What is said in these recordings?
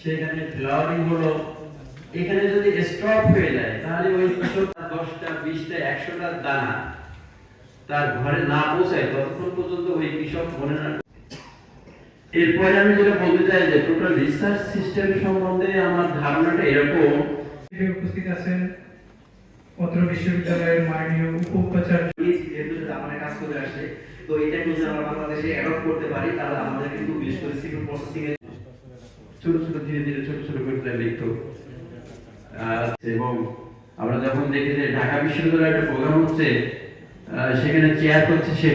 সেখানে ফ্লাওয়ারিং হলো, এখানে যদি স্টপ হয়ে যায় তাহলে ওই কৃষকটা 10টা 20টা 100টা দানা তার ঘরে না পৌঁছায় ততক্ষণ পর্যন্ত ওই কৃষক মনে না। এরপরে আমি যেটা বলতে চাই যে টোটাল রিসার্চ সিস্টেম সম্বন্ধে আমার ধারণাটা এরকম। উপস্থিত আছেন অত্র বিশ্ববিদ্যালয়ের মাননীয় উপাচার্য। যেহেতু আমাদের কাজ করে আসে, তো এটা যদি আমরা বাংলাদেশে অ্যাডপ্ট করতে পারি তাহলে আমাদের কিন্তু বিশেষ করে সিভিল প্রসেসিং এর ছোট ছোট ধীরে ধীরে ছোট ছোট করে লিখতো। এবং আমরা যখন দেখি যে ঢাকা বিশ্ববিদ্যালয়ের একটা প্রোগ্রাম হচ্ছে, সেখানে চেয়ার করছে সে,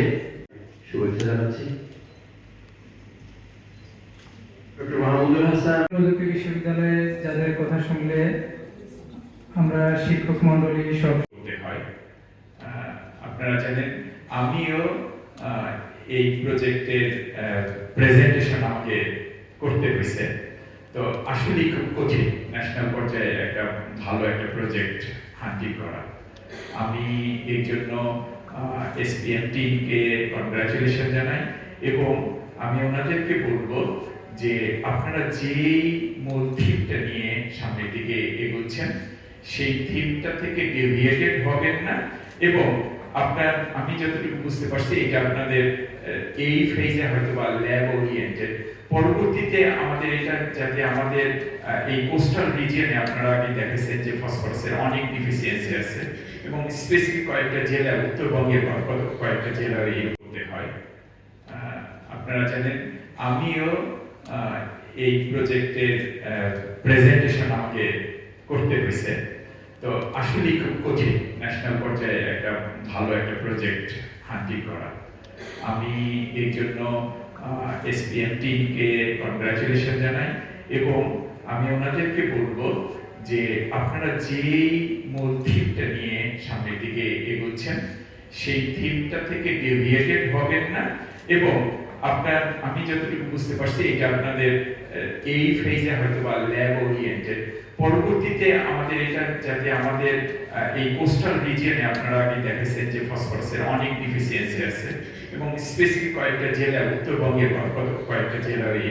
শুভেচ্ছা জানাচ্ছি ডক্টর মাহমুদুল হাসান। প্রযুক্তি বিশ্ববিদ্যালয়ে যাদের কথা শুনলে আমরা শিক্ষক মন্ডলী সব হয়। আপনারা জানেন আমিও এই প্রজেক্টের প্রেজেন্টেশন আমাকে করতে হয়েছে। তো আসলেই খুব কঠিন ন্যাশনাল পর্যায়ে একটা ভালো একটা প্রজেক্ট হান্টিং করা। আমি এই জন্য এসপিএম টিমকে কনগ্রাচুলেশন জানাই এবং আমি ওনাদেরকে বলবো যে আপনারা যেই মূল থিমটা নিয়ে সামনের দিকে এগোচ্ছেন সেই থিমটা থেকে ডেভিয়েটেড হবেন না এবং আপনার আমি যতটুকু বুঝতে পারছি এটা আপনাদের এই ফেজে হয়তো বা ল্যাব ওরিয়েন্টেড, পরবর্তীতে আমাদের এটা যাতে আমাদের এই কোস্টাল রিজিয়নে আপনারা আগে দেখেছেন যে ফসফরাসের অনেক ডিফিসিয়েন্সি আছে এবং স্পেসিফিক কয়েকটা জেলা উত্তরবঙ্গের কয়েকটা জেলার এই করতে হয়। আপনারা জানেন আমিও এই প্রজেক্টের প্রেজেন্টেশন আমাকে করতে হয়েছে। তো আসলেই খুব কঠিন ন্যাশনাল পর্যায়ে একটা ভালো একটা প্রজেক্ট হান্টিং করা। আমি এই জন্য এসপিএম টিমকে কনগ্রাচুলেশন জানাই এবং আমি ওনাদেরকে বলবো যে আপনারা যেই মূল থিমটা নিয়ে সামনের দিকে এগোচ্ছেন সেই থিমটা থেকে ডেভিয়েটেড হবেন না এবং আপনার আমি যতটুকু বুঝতে পারছি এটা আপনাদের এই ফেজে হয়তো বা ল্যাব ওরিয়েন্টেড, পরবর্তীতে আমাদের এটা যাতে আমাদের এই কোস্টাল রিজিয়নে আপনারা আগে দেখেছেন যে ফসফরাসের অনেক ডিফিসিয়েন্সি আছে এবং স্পেসিফিক কয়েকটা জেলা উত্তরবঙ্গের কয়েকটা জেলার এই